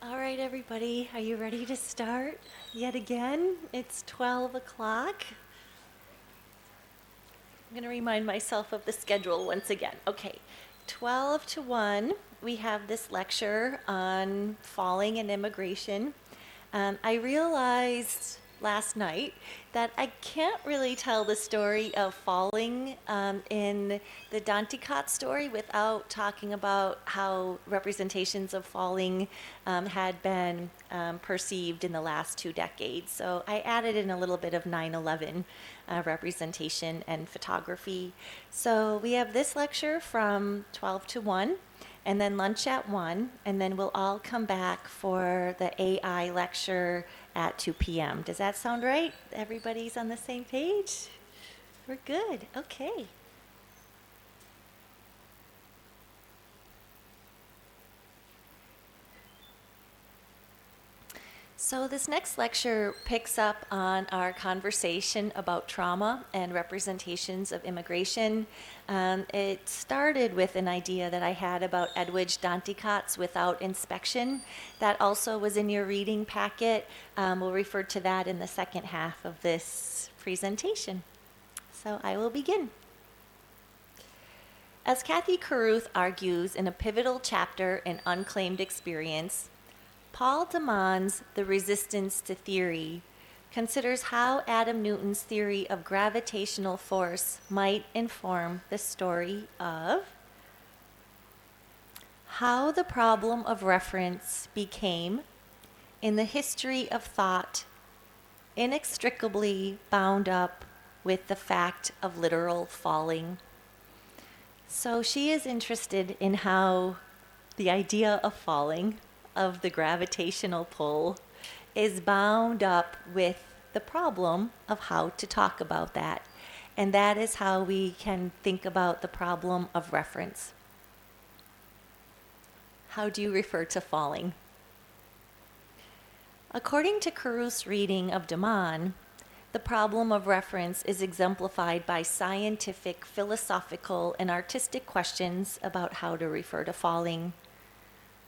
All right, everybody, are you ready to start yet again? It's 12 o'clock. I'm going to remind myself of the schedule once again. Okay, 12 to 1, we have this lecture on falling and immigration. I realized last night that I can't really tell the story of falling in the Danticat story without talking about how representations of falling had been perceived in the last 2 decades. So I added in a little bit of 9/11 representation and photography. So we have this lecture from 12 to 1 and then lunch at 1, and then we'll all come back for the AI lecture at 2 p.m. Does that sound right? Everybody's on the same page? We're good. Okay. So, this next lecture picks up on our conversation about trauma and representations of immigration. It started with an idea that I had about Edwidge Danticat's Without Inspection. That also was in your reading packet. We'll refer to that in the second half of this presentation. So, I will begin. As Kathy Carruth argues in a pivotal chapter in Unclaimed Experience, Paul Deman's The Resistance to Theory considers how Adam Newton's theory of gravitational force might inform the story of how the problem of reference became, in the history of thought, inextricably bound up with the fact of literal falling. So she is interested in how the idea of falling, of the gravitational pull, is bound up with the problem of how to talk about that. And that is how we can think about the problem of reference. How do you refer to falling? According to Carruth's reading of Deman, the problem of reference is exemplified by scientific, philosophical, and artistic questions about how to refer to falling.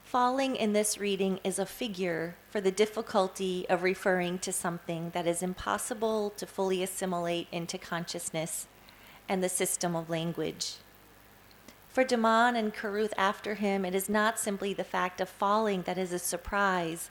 Falling in this reading is a figure for the difficulty of referring to something that is impossible to fully assimilate into consciousness and the system of language. For Deman and Carruth after him, it is not simply the fact of falling that is a surprise,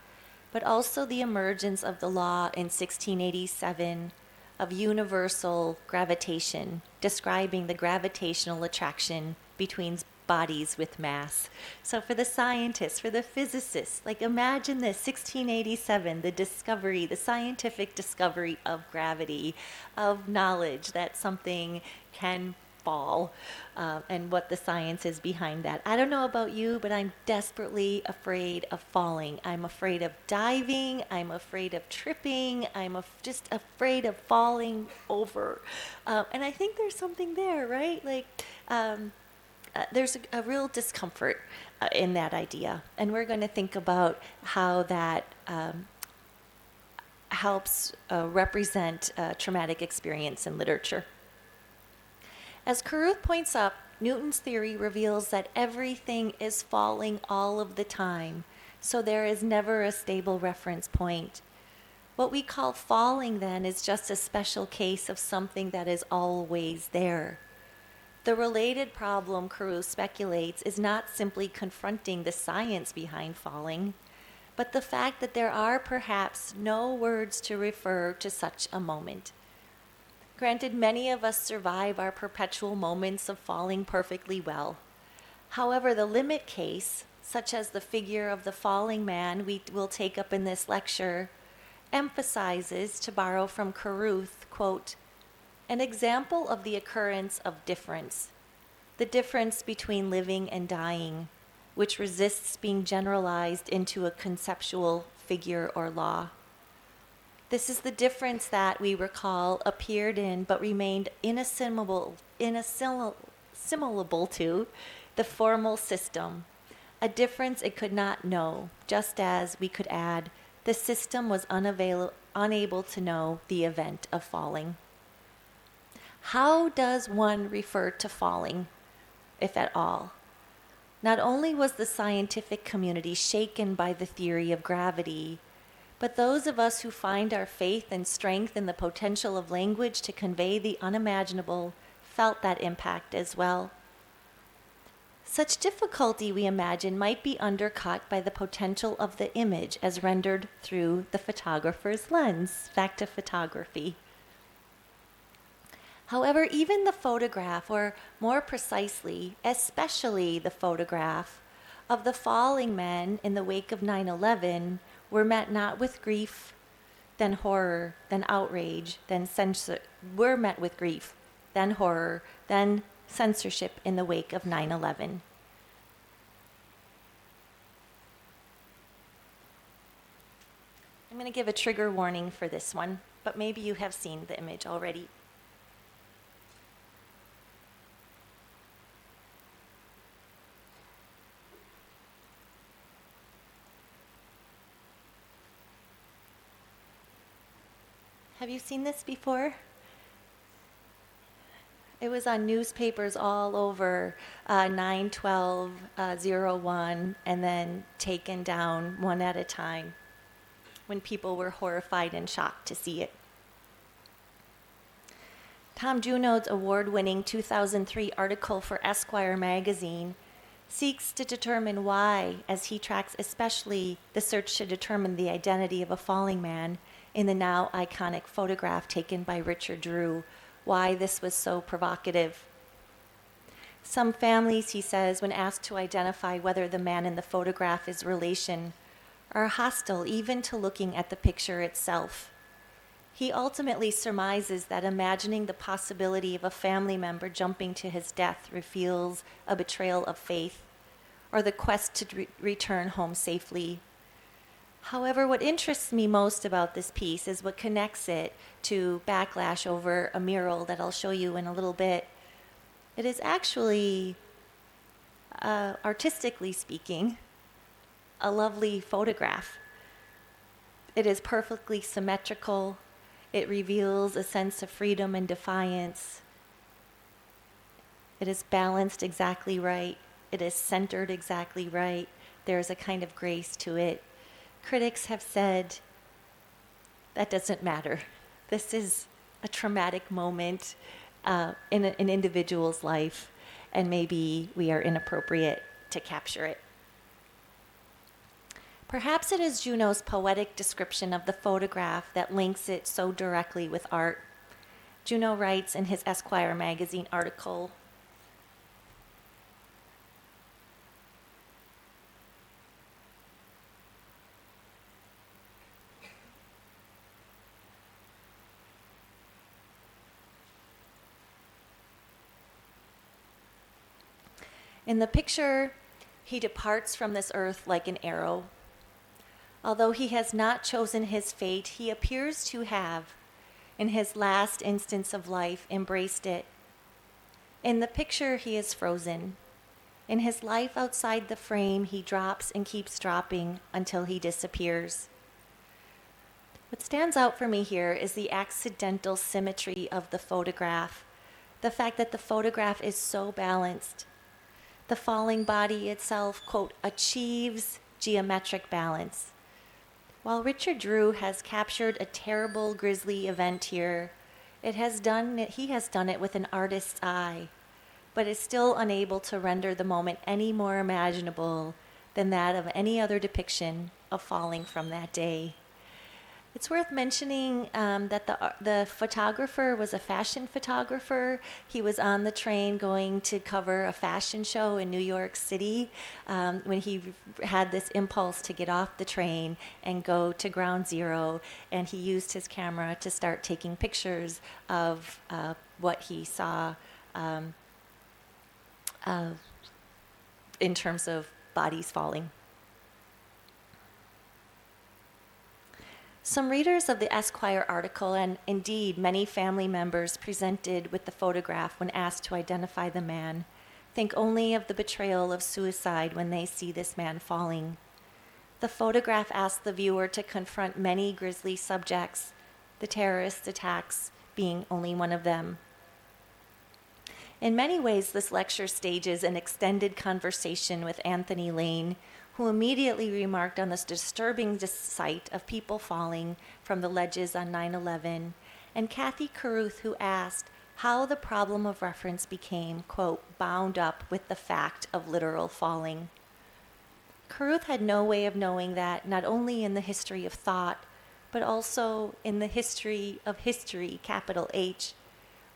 but also the emergence of the law in 1687 of universal gravitation, describing the gravitational attraction between bodies with mass. So for the scientists, for the physicists, like imagine this, 1687, the discovery, the scientific discovery of gravity, of knowledge that something can fall, and what the science is behind that. I don't know about you, but I'm desperately afraid of falling. I'm afraid of diving. I'm afraid of tripping. Just afraid of falling over. And I think there's something there, right? There's a real discomfort in that idea. And we're going to think about how that helps represent traumatic experience in literature. As Carruth points out, Newton's theory reveals that everything is falling all of the time, so there is never a stable reference point. What we call falling, then, is just a special case of something that is always there. The related problem, Carruth speculates, is not simply confronting the science behind falling, but the fact that there are perhaps no words to refer to such a moment. Granted, many of us survive our perpetual moments of falling perfectly well. However, the limit case, such as the figure of the falling man we will take up in this lecture, emphasizes, to borrow from Carruth, quote, an example of the occurrence of difference, the difference between living and dying, which resists being generalized into a conceptual figure or law. This is the difference that, we recall, appeared in but remained inassimilable to the formal system, a difference it could not know, just as we could add, the system was unable to know the event of falling. How does one refer to falling, if at all? Not only was the scientific community shaken by the theory of gravity, but those of us who find our faith and strength in the potential of language to convey the unimaginable felt that impact as well. Such difficulty, we imagine, might be undercut by the potential of the image as rendered through the photographer's lens. Back to photography. However, even the photograph, or more precisely, especially the photograph of the falling men in the wake of 9/11, were met not with grief, then horror, then outrage, were met with grief, then horror, then censorship in the wake of 9/11. I'm going to give a trigger warning for this one, but maybe you have seen the image already. Have you seen this before? It was on newspapers all over 9/12/01, and then taken down one at a time when people were horrified and shocked to see it. Tom Junod's award-winning 2003 article for Esquire magazine seeks to determine why, as he tracks especially the search to determine the identity of a falling man in the now iconic photograph taken by Richard Drew, why this was so provocative. Some families, he says, when asked to identify whether the man in the photograph is relation, are hostile even to looking at the picture itself. He ultimately surmises that imagining the possibility of a family member jumping to his death reveals a betrayal of faith, or the quest to return home safely. However, what interests me most about this piece is what connects it to backlash over a mural that I'll show you in a little bit. It is actually, artistically speaking, a lovely photograph. It is perfectly symmetrical. It reveals a sense of freedom and defiance. It is balanced exactly right. It is centered exactly right. There's a kind of grace to it. Critics have said that doesn't matter. This is a traumatic moment in an individual's life, and maybe we are inappropriate to capture it. Perhaps it is Junod's poetic description of the photograph that links it so directly with art. Junod writes in his Esquire magazine article, in the picture, he departs from this earth like an arrow. Although he has not chosen his fate, he appears to have, in his last instance of life, embraced it. In the picture, he is frozen. In his life outside the frame, he drops and keeps dropping until he disappears. What stands out for me here is the accidental symmetry of the photograph, the fact that the photograph is so balanced. The falling body itself, quote, achieves geometric balance. While Richard Drew has captured a terrible, grisly event here, he has done it with an artist's eye, but is still unable to render the moment any more imaginable than that of any other depiction of falling from that day. It's worth mentioning that the photographer was a fashion photographer. He was on the train going to cover a fashion show in New York City when he had this impulse to get off the train and go to ground zero. And he used his camera to start taking pictures of what he saw in terms of bodies falling. Some readers of the Esquire article, and indeed many family members presented with the photograph when asked to identify the man, think only of the betrayal of suicide when they see this man falling. The photograph asks the viewer to confront many grisly subjects, the terrorist attacks being only one of them. In many ways, this lecture stages an extended conversation with Anthony Lane, who immediately remarked on this disturbing sight of people falling from the ledges on 9/11, and Kathy Caruth, who asked how the problem of reference became, quote, bound up with the fact of literal falling. Caruth had no way of knowing that, not only in the history of thought, but also in the history of history, capital H,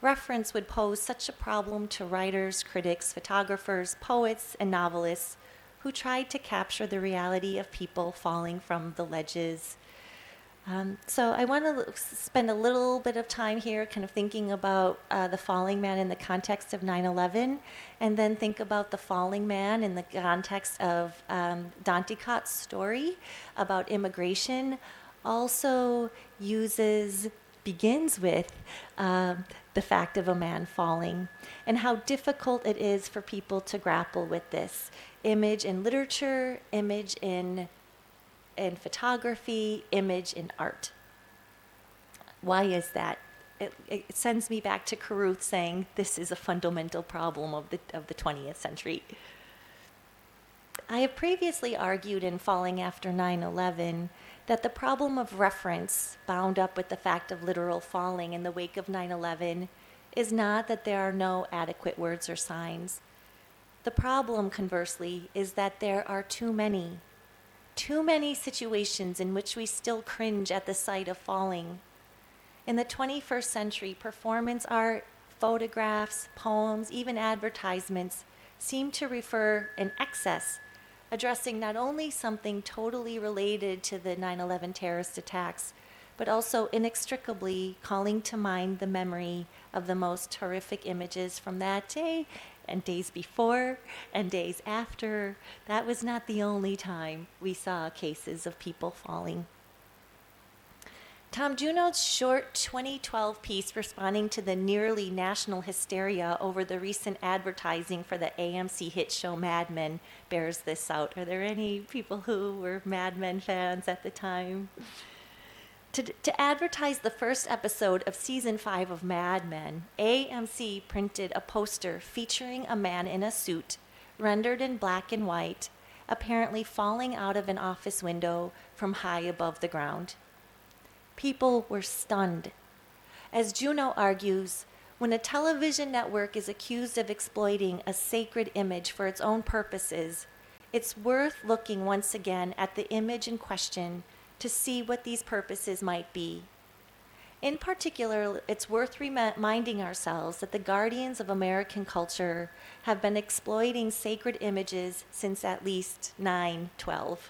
reference would pose such a problem to writers, critics, photographers, poets, and novelists who tried to capture the reality of people falling from the ledges. So I want to spend a little bit of time here kind of thinking about the falling man in the context of 9/11, and then think about the falling man in the context of Danticat's story about immigration. Also begins with the fact of a man falling, and how difficult it is for people to grapple with this. Image in literature, image in photography, image in art. Why is that? It sends me back to Caruth saying this is a fundamental problem of the 20th century. I have previously argued in Falling After 9/11 that the problem of reference, bound up with the fact of literal falling in the wake of 9/11, is not that there are no adequate words or signs. The problem, conversely, is that there are too many situations in which we still cringe at the sight of falling. In the 21st century, performance art, photographs, poems, even advertisements seem to refer in excess, addressing not only something totally related to the 9/11 terrorist attacks, but also inextricably calling to mind the memory of the most horrific images from that day and days before and days after. That was not the only time we saw cases of people falling. Tom Junod's short 2012 piece responding to the nearly national hysteria over the recent advertising for the AMC hit show Mad Men bears this out. Are there any people who were Mad Men fans at the time? To advertise the first episode of season 5 of Mad Men, AMC printed a poster featuring a man in a suit, rendered in black and white, apparently falling out of an office window from high above the ground. People were stunned. As Junod argues, when a television network is accused of exploiting a sacred image for its own purposes, it's worth looking once again at the image in question to see what these purposes might be. In particular, it's worth reminding ourselves that the guardians of American culture have been exploiting sacred images since at least 9/12.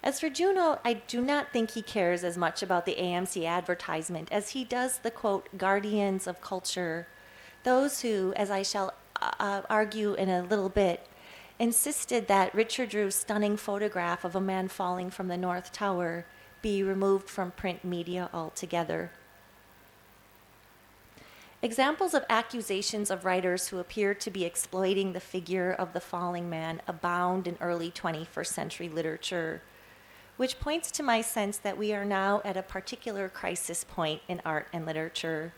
As for Junod, I do not think he cares as much about the AMC advertisement as he does the, quote, guardians of culture, those who, as I shall argue in a little bit, insisted that Richard Drew's stunning photograph of a man falling from the North Tower be removed from print media altogether. Examples of accusations of writers who appear to be exploiting the figure of the falling man abound in early 21st century literature, which points to my sense that we are now at a particular crisis point in art and literature,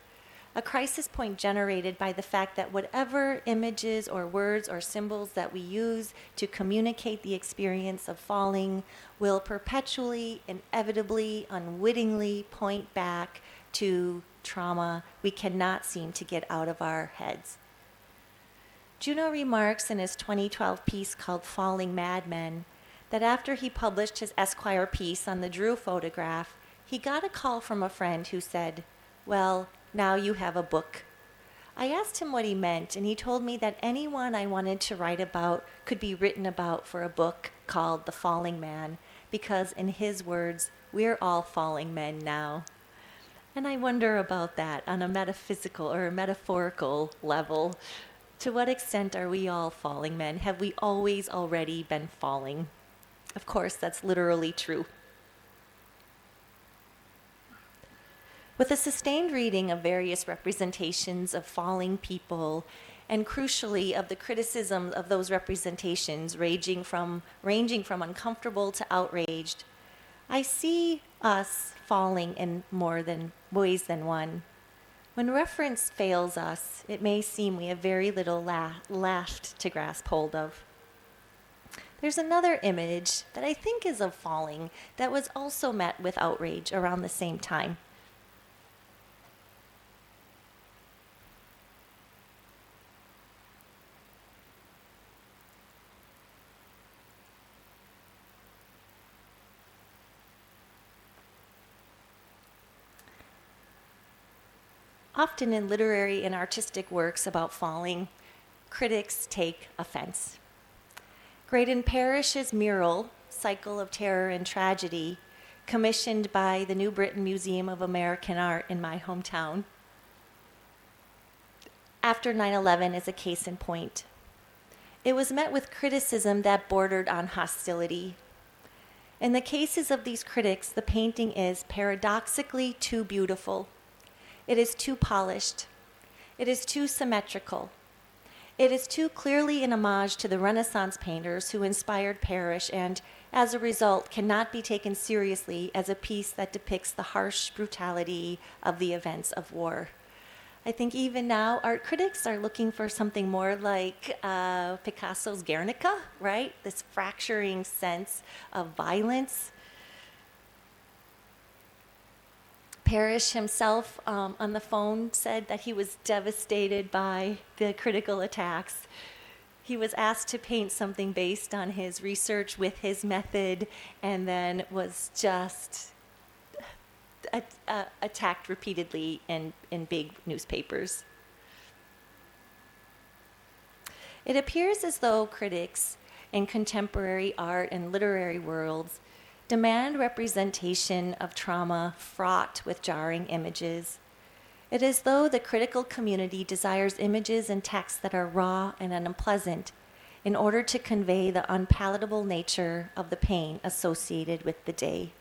a crisis point generated by the fact that whatever images or words or symbols that we use to communicate the experience of falling will perpetually, inevitably, unwittingly point back to trauma we cannot seem to get out of our heads. Junod remarks in his 2012 piece called Falling Madmen that after he published his Esquire piece on the Drew photograph, he got a call from a friend who said, "Well, now you have a book." I asked him what he meant, and he told me that anyone I wanted to write about could be written about for a book called The Falling Man, because in his words, we're all falling men now. And I wonder about that on a metaphysical or a metaphorical level. To what extent are we all falling men? Have we always already been falling? Of course, that's literally true. With a sustained reading of various representations of falling people, and crucially of the criticism of those representations ranging from uncomfortable to outraged, I see us falling in more than ways than one. When reference fails us, it may seem we have very little left to grasp hold of. There's another image that I think is of falling that was also met with outrage around the same time. Often in literary and artistic works about falling, critics take offense. Graydon Parrish's mural, Cycle of Terror and Tragedy, commissioned by the New Britain Museum of American Art in my hometown, after 9/11 is a case in point. It was met with criticism that bordered on hostility. In the cases of these critics, the painting is paradoxically too beautiful. It is too polished. It is too symmetrical. It is too clearly an homage to the Renaissance painters who inspired Parrish and, as a result, cannot be taken seriously as a piece that depicts the harsh brutality of the events of war. I think even now, art critics are looking for something more like Picasso's Guernica, right? This fracturing sense of violence. Parrish himself on the phone said that he was devastated by the critical attacks. He was asked to paint something based on his research with his method and then was just attacked repeatedly in big newspapers. It appears as though critics in contemporary art and literary worlds demand representation of trauma fraught with jarring images. It is as though the critical community desires images and texts that are raw and unpleasant in order to convey the unpalatable nature of the pain associated with the day.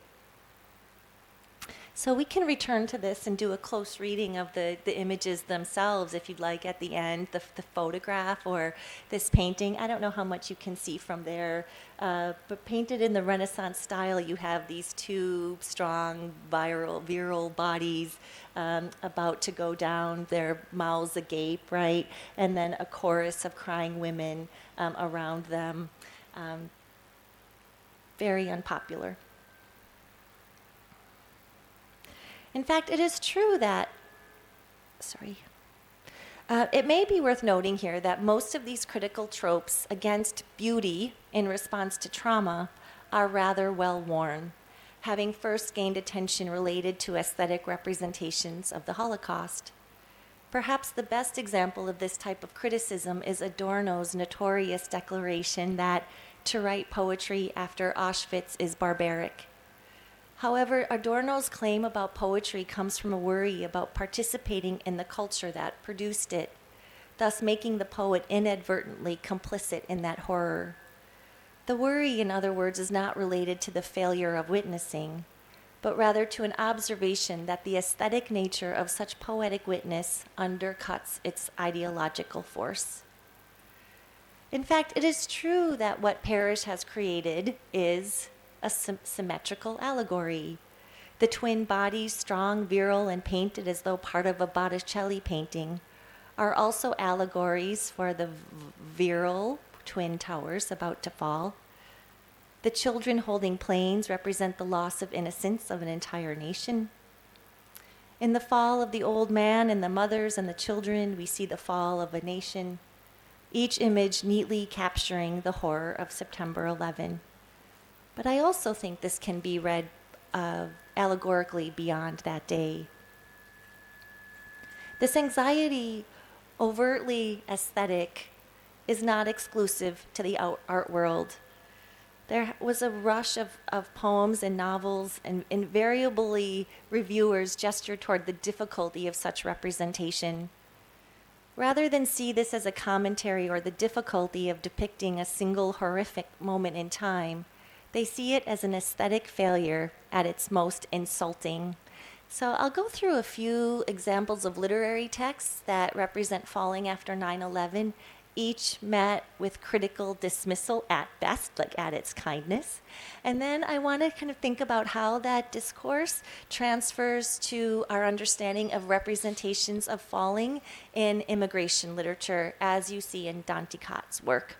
So we can return to this and do a close reading of the images themselves, if you'd like, at the end, the photograph or this painting. I don't know how much you can see from there, but painted in the Renaissance style, you have these two strong, virile bodies about to go down, their mouths agape, right? And then a chorus of crying women around them. Very unpopular. In fact, it is true that, it may be worth noting here that most of these critical tropes against beauty in response to trauma are rather well worn, having first gained attention related to aesthetic representations of the Holocaust. Perhaps the best example of this type of criticism is Adorno's notorious declaration that to write poetry after Auschwitz is barbaric. However, Adorno's claim about poetry comes from a worry about participating in the culture that produced it, thus making the poet inadvertently complicit in that horror. The worry, in other words, is not related to the failure of witnessing, but rather to an observation that the aesthetic nature of such poetic witness undercuts its ideological force. In fact, it is true that what Parrish has created is a symmetrical allegory. The twin bodies, strong, virile, and painted as though part of a Botticelli painting, are also allegories for the virile twin towers about to fall. The children holding planes represent the loss of innocence of an entire nation. In the fall of the old man and the mothers and the children, we see the fall of a nation, each image neatly capturing the horror of September 11. But I also think this can be read allegorically beyond that day. This anxiety, overtly aesthetic, is not exclusive to the art world. There was a rush of poems and novels, and invariably reviewers gestured toward the difficulty of such representation. Rather than see this as a commentary or the difficulty of depicting a single horrific moment in time, they see it as an aesthetic failure at its most insulting. So I'll go through a few examples of literary texts that represent falling after 9/11 each met with critical dismissal at best, like at its kindness. And then I want to kind of think about how that discourse transfers to our understanding of representations of falling in immigration literature, as you see in Danticott's work.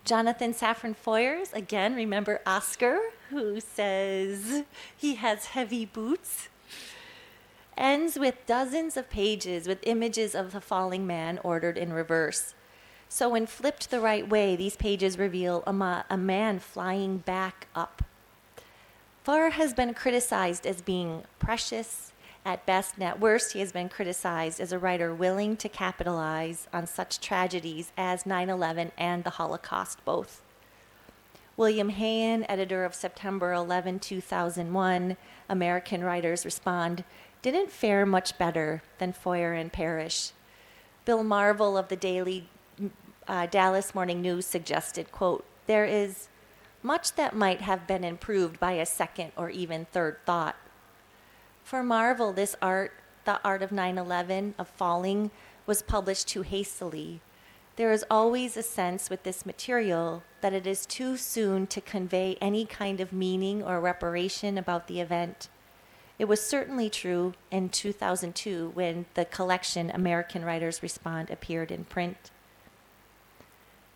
Jonathan Safran Foer's, again, remember Oscar, who says he has heavy boots, ends with dozens of pages with images of the falling man ordered in reverse. So when flipped the right way, these pages reveal a man flying back up. Foer has been criticized as being precious, at best and at worst. He has been criticized as a writer willing to capitalize on such tragedies as 9/11 and the Holocaust both. William Hayen, editor of September 11, 2001, American Writers Respond, didn't fare much better than Foer and Parrish. Bill Marvel of the Daily Dallas Morning News suggested, quote, "There is much that might have been improved by a second or even third thought." For Marvel, this art, the art of 9/11, of falling, was published too hastily. There is always a sense with this material that it is too soon to convey any kind of meaning or reparation about the event. It was certainly true in 2002 when the collection American Writers Respond appeared in print.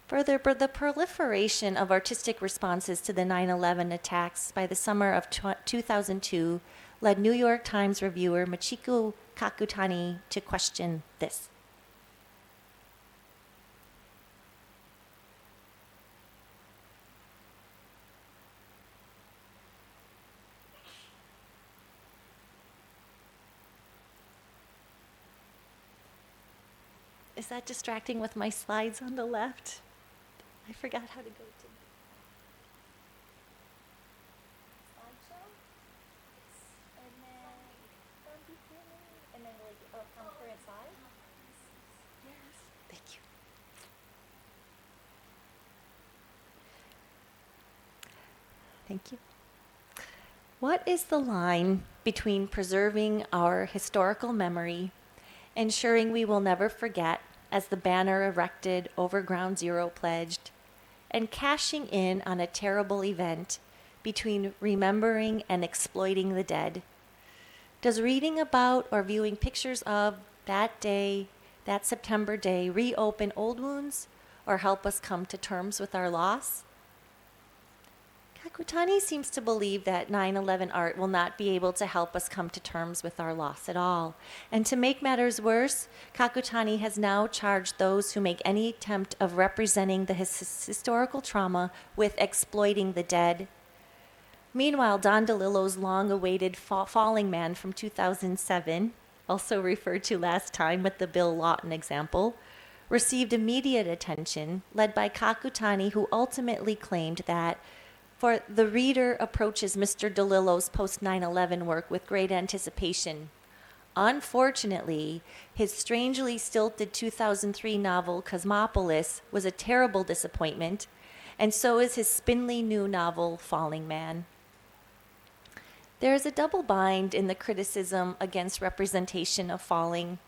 Further, the proliferation of artistic responses to the 9/11 attacks by the summer of 2002 led New York Times reviewer Michiko Kakutani to question this. Is that distracting with my slides on the left? I forgot how to go to slideshow. And then from current slide. Yes. Thank you. Thank you. What is the line between preserving our historical memory, ensuring we will never forget, as the banner erected over Ground Zero pledged, and cashing in on a terrible event between remembering and exploiting the dead? Does reading about or viewing pictures of that day, that September day, reopen old wounds or help us come to terms with our loss? Kakutani seems to believe that 9/11 art will not be able to help us come to terms with our loss at all. And to make matters worse, Kakutani has now charged those who make any attempt of representing the historical trauma with exploiting the dead. Meanwhile, Don DeLillo's long-awaited Falling Man from 2007, also referred to last time with the Bill Lawton example, received immediate attention, led by Kakutani, who ultimately claimed that for the reader approaches Mr. DeLillo's post-9/11 work with great anticipation. Unfortunately, his strangely stilted 2003 novel Cosmopolis was a terrible disappointment, and so is his spindly new novel Falling Man. There is a double bind in the criticism against representation of falling.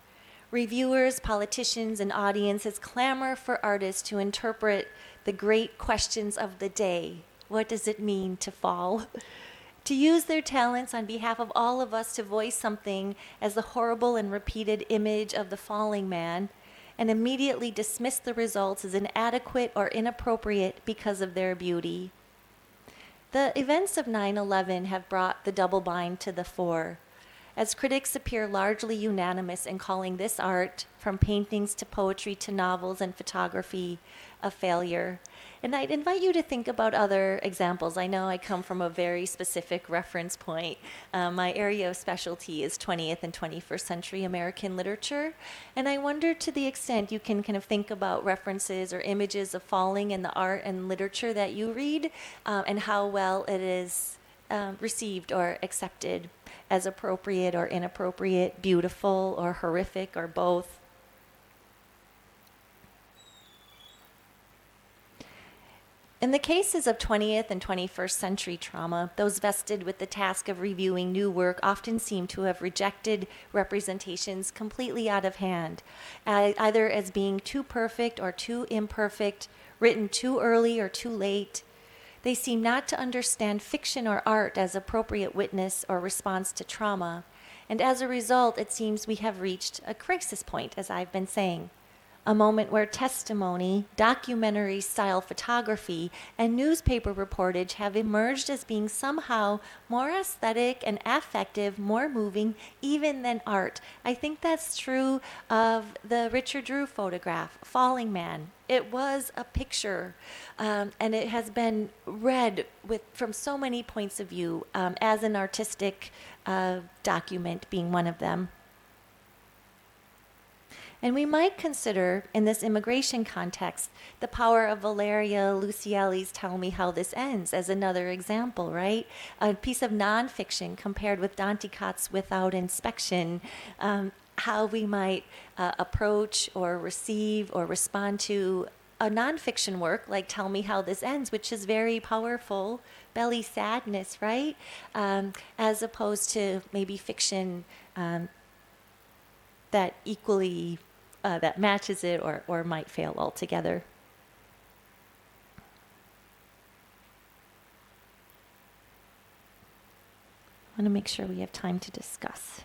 Reviewers, politicians, and audiences clamor for artists to interpret the great questions of the day. What does it mean to fall? To use their talents on behalf of all of us to voice something as the horrible and repeated image of the falling man, and immediately dismiss the results as inadequate or inappropriate because of their beauty. The events of 9/11 have brought the double bind to the fore, as critics appear largely unanimous in calling this art, from paintings to poetry to novels and photography, a failure. And I'd invite you to think about other examples. I know I come from a very specific reference point. My area of specialty is 20th and 21st century American literature. And I wonder, to the extent you can kind of think about references or images of falling in the art and literature that you read, and how well it is received or accepted as appropriate or inappropriate, beautiful or horrific, or both. In the cases of 20th and 21st century trauma, those vested with the task of reviewing new work often seem to have rejected representations completely out of hand, either as being too perfect or too imperfect, written too early or too late. They seem not to understand fiction or art as appropriate witness or response to trauma, and as a result, it seems we have reached a crisis point, as I've been saying. A moment where testimony, documentary-style photography, and newspaper reportage have emerged as being somehow more aesthetic and affective, more moving, even than art. I think that's true of the Richard Drew photograph, Falling Man. It was a picture, and it has been read from so many points of view, as an artistic document being one of them. And we might consider, in this immigration context, the power of Valeria Lucielli's Tell Me How This Ends as another example, right? A piece of nonfiction compared with Danticat's Without Inspection, how we might approach or receive or respond to a nonfiction work like Tell Me How This Ends, which is very powerful, belly sadness, right? As opposed to maybe fiction that equally that matches it or might fail altogether. I want to make sure we have time to discuss.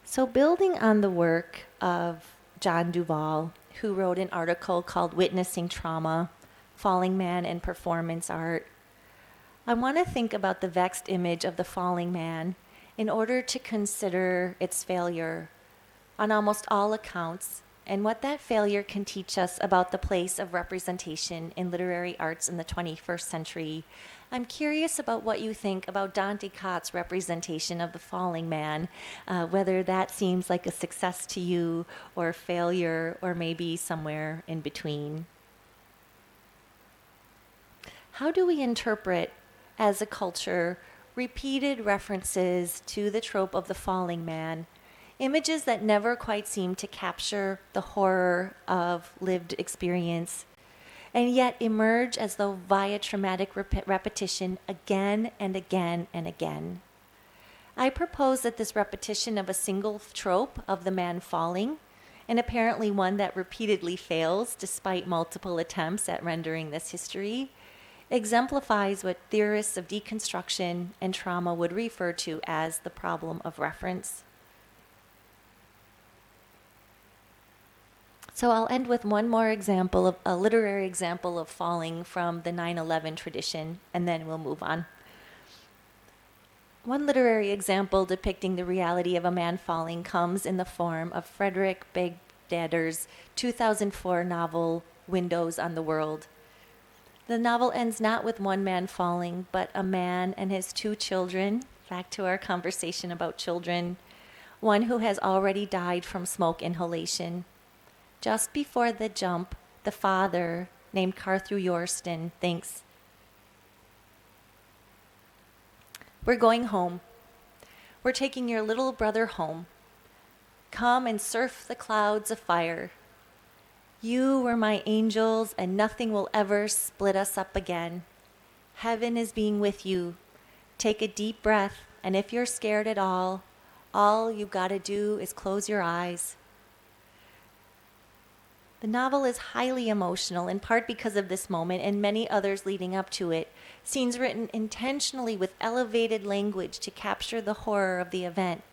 So building on the work of John Duvall, who wrote an article called Witnessing Trauma, Falling Man and Performance Art, I want to think about the vexed image of the falling man in order to consider its failure on almost all accounts and what that failure can teach us about the place of representation in literary arts in the 21st century. I'm curious about what you think about Danticat's representation of the falling man, whether that seems like a success to you or a failure or maybe somewhere in between. How do we interpret as a culture, repeated references to the trope of the falling man, images that never quite seem to capture the horror of lived experience, and yet emerge as though via traumatic repetition again and again and again? I propose that this repetition of a single trope of the man falling, and apparently one that repeatedly fails despite multiple attempts at rendering this history, exemplifies what theorists of deconstruction and trauma would refer to as the problem of reference. So I'll end with one more example of a literary example of falling from the 9/11 tradition, and then we'll move on. One literary example depicting the reality of a man falling comes in the form of Frederick Baedeker's 2004 novel, Windows on the World. The novel ends not with one man falling, but a man and his two children, back to our conversation about children, one who has already died from smoke inhalation. Just before the jump, the father, named Carthew Yorston, thinks, "We're going home. We're taking your little brother home. Come and surf the clouds of fire. You were my angels, and nothing will ever split us up again. Heaven is being with you. Take a deep breath, and if you're scared at all you gotta do is close your eyes." The novel is highly emotional, in part because of this moment and many others leading up to it, scenes written intentionally with elevated language to capture the horror of the event.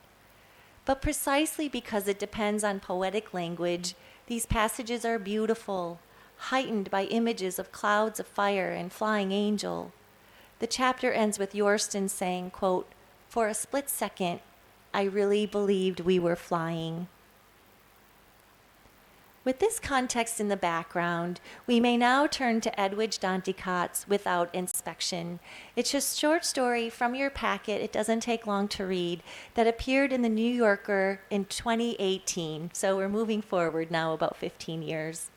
But precisely because it depends on poetic language, these passages are beautiful, heightened by images of clouds of fire and flying angel. The chapter ends with Yorston saying, quote, "For a split second, I really believed we were flying." With this context in the background, we may now turn to Edwidge Danticat's Without Inspection. It's a short story from your packet, it doesn't take long to read, that appeared in the New Yorker in 2018. So we're moving forward now about 15 years.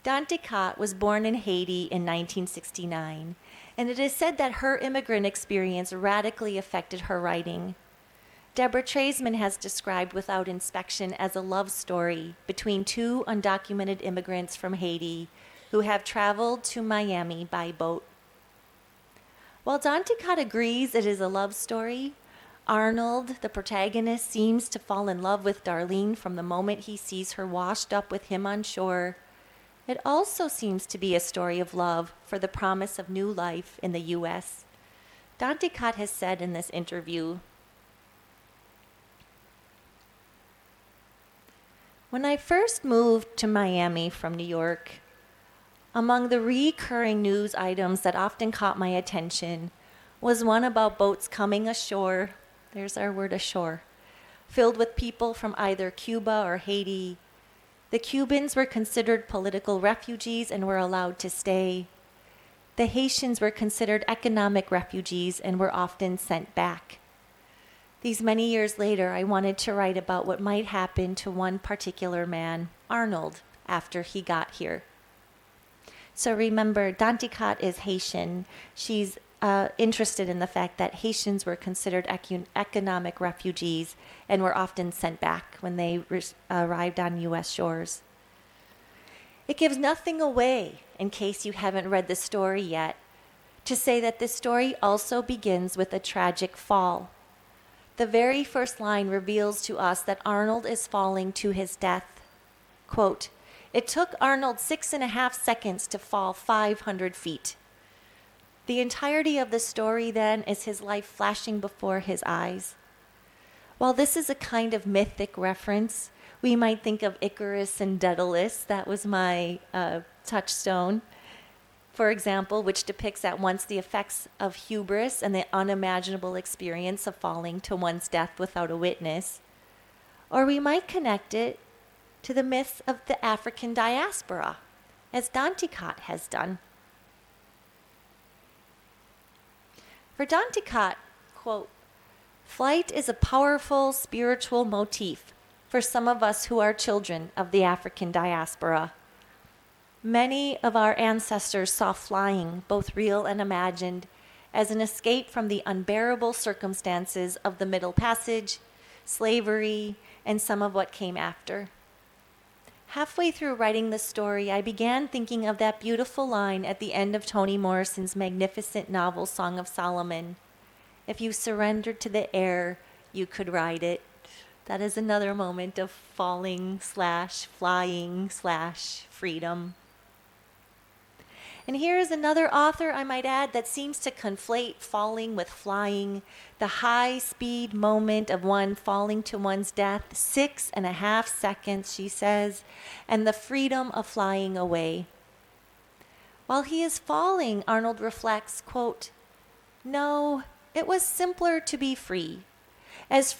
Danticat was born in Haiti in 1969, and it is said that her immigrant experience radically affected her writing. Deborah Treisman has described Without Inspection as a love story between two undocumented immigrants from Haiti who have traveled to Miami by boat. While Danticott agrees it is a love story, Arnold, the protagonist, seems to fall in love with Darlene from the moment he sees her washed up with him on shore. It also seems to be a story of love for the promise of new life in the U.S. Danticott has said in this interview, "When I first moved to Miami from New York, among the recurring news items that often caught my attention was one about boats coming ashore, there's our word ashore, filled with people from either Cuba or Haiti. The Cubans were considered political refugees and were allowed to stay. The Haitians were considered economic refugees and were often sent back. These many years later, I wanted to write about what might happen to one particular man, Arnold, after he got here." So remember, Danticott is Haitian. She's interested in the fact that Haitians were considered economic refugees and were often sent back when they arrived on U.S. shores. It gives nothing away, in case you haven't read the story yet, to say that this story also begins with a tragic fall. The very first line reveals to us that Arnold is falling to his death. Quote, "It took Arnold 6.5 seconds to fall 500 feet. The entirety of the story, then, is his life flashing before his eyes. While this is a kind of mythic reference, we might think of Icarus and Daedalus. That was my touchstone, for example, which depicts at once the effects of hubris and the unimaginable experience of falling to one's death without a witness. Or we might connect it to the myths of the African diaspora, as Danticott has done. For Danticott, quote, "Flight is a powerful spiritual motif for some of us who are children of the African diaspora. Many of our ancestors saw flying, both real and imagined, as an escape from the unbearable circumstances of the Middle Passage, slavery, and some of what came after. Halfway through writing the story, I began thinking of that beautiful line at the end of Toni Morrison's magnificent novel Song of Solomon. If you surrendered to the air, you could ride it." That is another moment of falling/flying/freedom. And here is another author, I might add, that seems to conflate falling with flying, the high-speed moment of one falling to one's death, 6.5 seconds, she says, and the freedom of flying away. While he is falling, Arnold reflects, quote, "No, it was simpler to be free as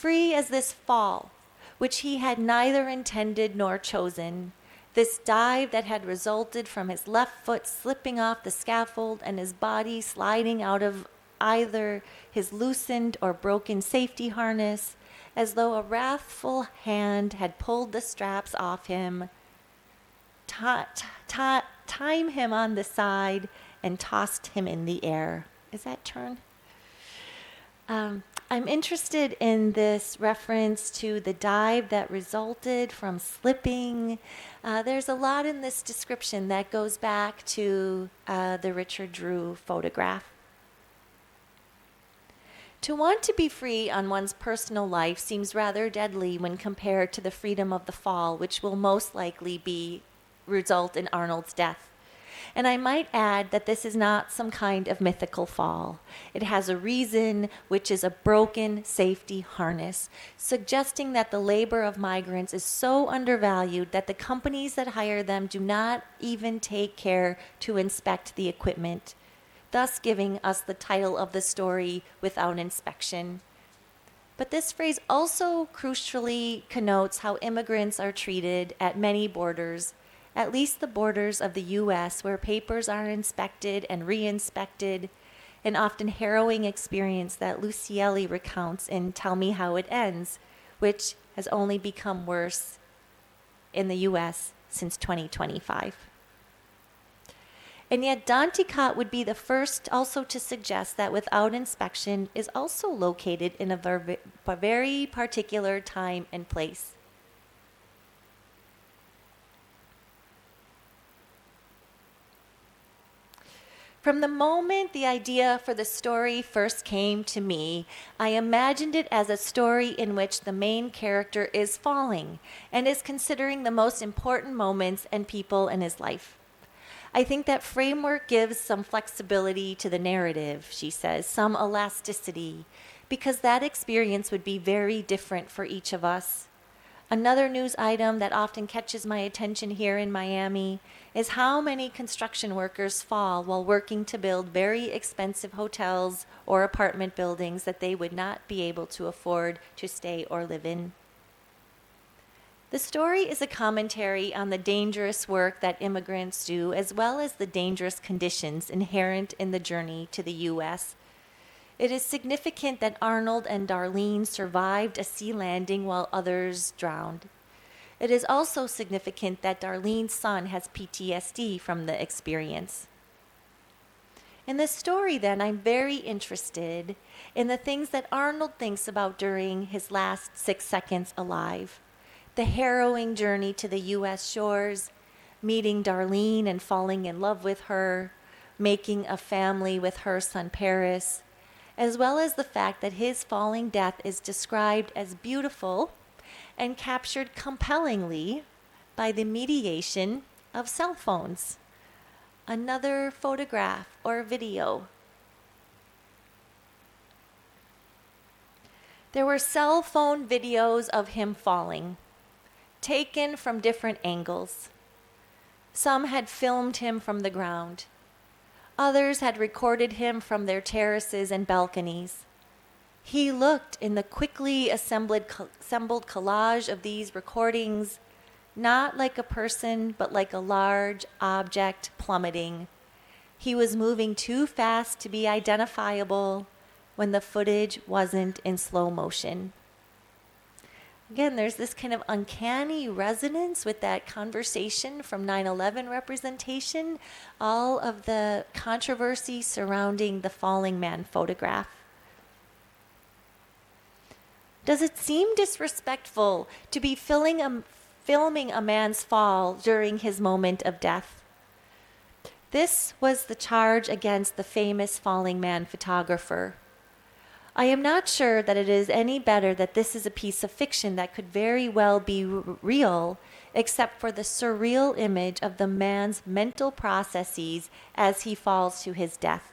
this fall, which he had neither intended nor chosen. This dive that had resulted from his left foot slipping off the scaffold and his body sliding out of either his loosened or broken safety harness, as though a wrathful hand had pulled the straps off him, time him on the side, and tossed him in the air." Is that turn? I'm interested in this reference to the dive that resulted from slipping. There's a lot in this description that goes back to the Richard Drew photograph. To want to be free on one's personal life seems rather deadly when compared to the freedom of the fall, which will most likely result in Arnold's death. And I might add that this is not some kind of mythical fall. It has a reason, which is a broken safety harness, suggesting that the labor of migrants is so undervalued that the companies that hire them do not even take care to inspect the equipment, thus giving us the title of the story, Without Inspection. But this phrase also crucially connotes how immigrants are treated at many borders, at least the borders of the U.S., where papers are inspected and re-inspected, an often harrowing experience that Lucielli recounts in Tell Me How It Ends, which has only become worse in the U.S. since 2025. And yet Danticat would be the first also to suggest that without inspection is also located in a very particular time and place. From the moment the idea for the story first came to me, I imagined it as a story in which the main character is falling and is considering the most important moments and people in his life. I think that framework gives some flexibility to the narrative, she says, some elasticity, because that experience would be very different for each of us. Another news item that often catches my attention here in Miami is how many construction workers fall while working to build very expensive hotels or apartment buildings that they would not be able to afford to stay or live in. The story is a commentary on the dangerous work that immigrants do, as well as the dangerous conditions inherent in the journey to the U.S. It is significant that Arnold and Darlene survived a sea landing while others drowned. It is also significant that Darlene's son has PTSD from the experience. In this story, then, I'm very interested in the things that Arnold thinks about during his last 6 seconds alive. The harrowing journey to the U.S. shores, meeting Darlene and falling in love with her, making a family with her son Paris, as well as the fact that his falling death is described as beautiful and captured compellingly by the mediation of cell phones. Another photograph or video. There were cell phone videos of him falling, taken from different angles. Some had filmed him from the ground. Others had recorded him from their terraces and balconies. He looked in the quickly assembled collage of these recordings not like a person, but like a large object plummeting. He was moving too fast to be identifiable when the footage wasn't in slow motion. Again, there's this kind of uncanny resonance with that conversation from 9/11 representation, all of the controversy surrounding the falling man photograph. Does it seem disrespectful to be filming a man's fall during his moment of death? This was the charge against the famous falling man photographer. I am not sure that it is any better that this is a piece of fiction that could very well be real, except for the surreal image of the man's mental processes as he falls to his death.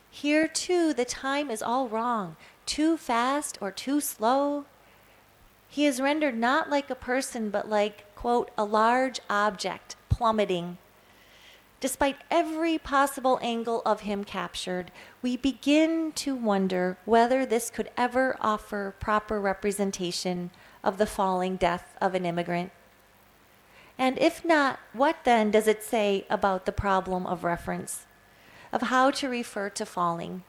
Here, too, the time is all wrong, too fast or too slow. He is rendered not like a person, but like, quote, a large object plummeting. Despite every possible angle of him captured, we begin to wonder whether this could ever offer proper representation of the falling death of an immigrant. And if not, what then does it say about the problem of reference, of how to refer to falling?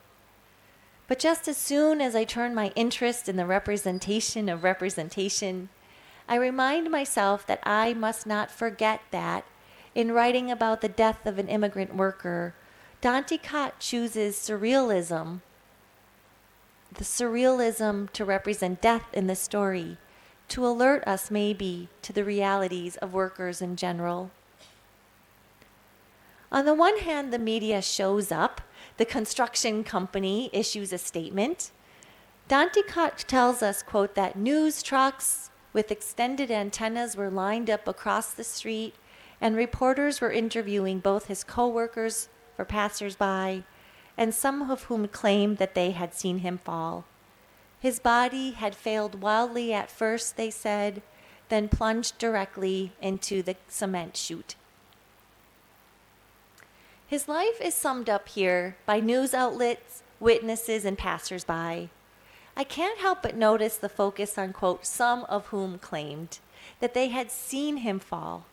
But just as soon as I turn my interest in the representation of representation, I remind myself that I must not forget that in writing about the death of an immigrant worker, Danticat chooses surrealism, the surrealism to represent death in the story, to alert us maybe to the realities of workers in general. On the one hand, the media shows up, the construction company issues a statement. Danticat tells us, quote, that news trucks with extended antennas were lined up across the street, and reporters were interviewing both his co-workers for passers-by, and some of whom claimed that they had seen him fall. His body had failed wildly at first, they said, then plunged directly into the cement chute. His life is summed up here by news outlets, witnesses, and passers-by. I can't help but notice the focus on, quote, some of whom claimed that they had seen him fall.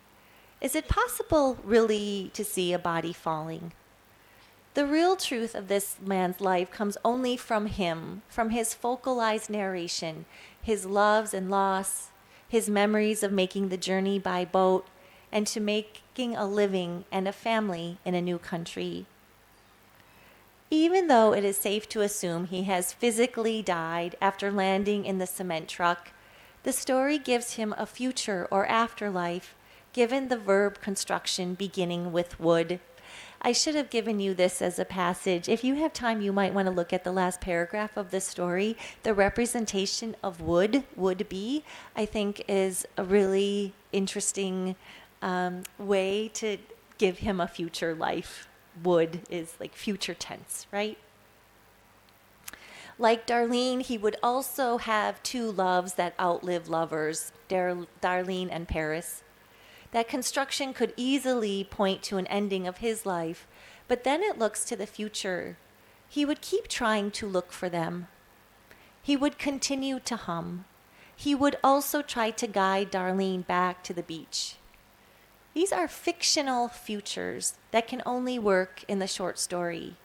Is it possible, really, to see a body falling? The real truth of this man's life comes only from him, from his focalized narration, his loves and loss, his memories of making the journey by boat, and to making a living and a family in a new country. Even though it is safe to assume he has physically died after landing in the cement truck, the story gives him a future or afterlife, given the verb construction beginning with would. I should have given you this as a passage. If you have time, you might want to look at the last paragraph of the story. The representation of would be, I think is a really interesting way to give him a future life. Would is like future tense, right? Like Darlene, he would also have two loves that outlive lovers, Darlene and Paris. That construction could easily point to an ending of his life, but then it looks to the future. He would keep trying to look for them. He would continue to hum. He would also try to guide Darlene back to the beach. These are fictional futures that can only work in the short story.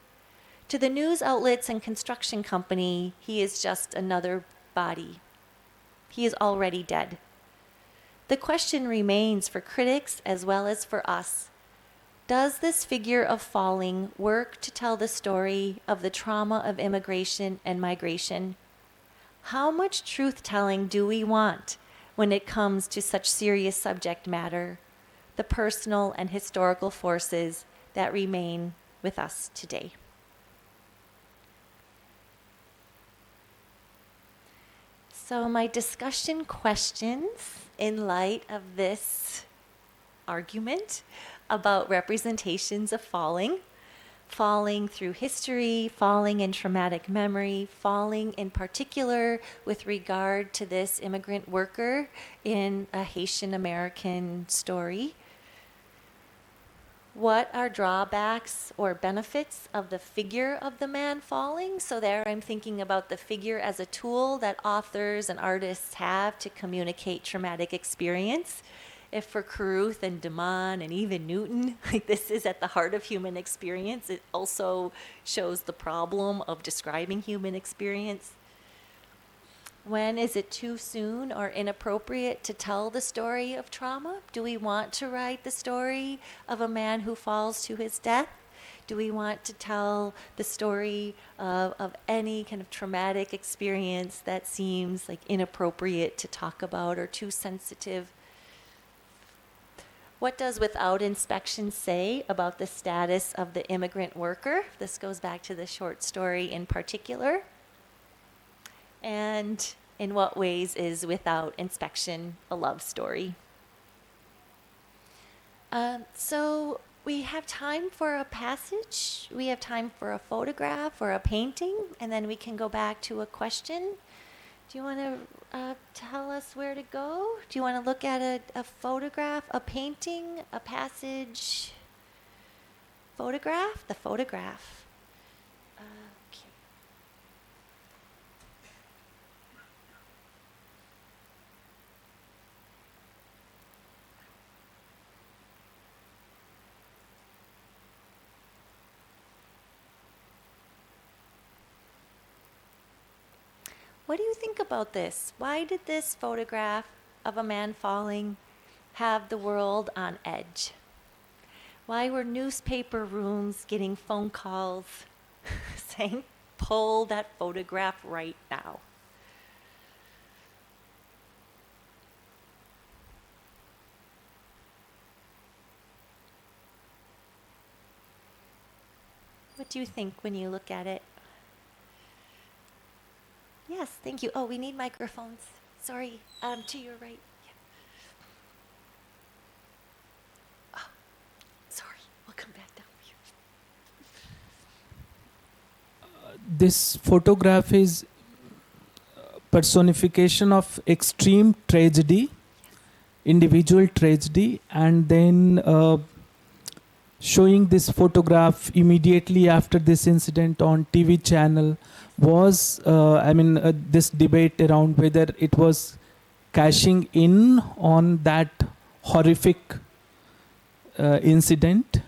To the news outlets and construction company, he is just another body. He is already dead. The question remains for critics as well as for us. Does this figure of falling work to tell the story of the trauma of immigration and migration? How much truth-telling do we want when it comes to such serious subject matter, the personal and historical forces that remain with us today? So my discussion questions in light of this argument about representations of falling through history, falling in traumatic memory, falling in particular with regard to this immigrant worker in a Haitian American story. What are drawbacks or benefits of the figure of the man falling? So there I'm thinking about the figure as a tool that authors and artists have to communicate traumatic experience. If for Carruth and Damon and even Newton, like this is at the heart of human experience, it also shows the problem of describing human experience. When is it too soon or inappropriate to tell the story of trauma? Do we want to write the story of a man who falls to his death? Do we want to tell the story of any kind of traumatic experience that seems like inappropriate to talk about or too sensitive? What does without inspection say about the status of the immigrant worker? This goes back to the short story in particular. And in what ways is without inspection a love story? So we have time for a passage, we have time for a photograph or a painting, and then we can go back to a question. Do you want to tell us where to go? Do you want to look at a photograph, a painting, a passage? Photograph? The photograph. Okay. What do you think about this? Why did this photograph of a man falling have the world on edge? Why were newspaper rooms getting phone calls saying, pull that photograph right now? What do you think when you look at it? Yes, thank you. Oh, we need microphones. Sorry, to your right. Yeah. Oh, sorry, we'll come back down here. This photograph is personification of extreme tragedy, individual tragedy, and then showing this photograph immediately after this incident on TV channel was, this debate around whether it was cashing in on that horrific incident.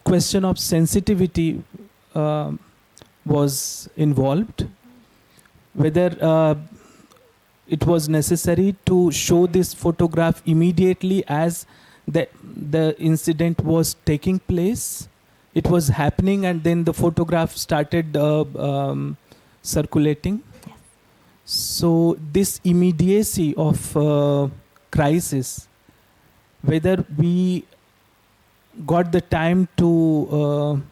Question of sensitivity was involved. Whether it was necessary to show this photograph immediately as the incident was taking place. It was happening, and then the photograph started circulating. Yes. So this immediacy of crisis, whether we got the time to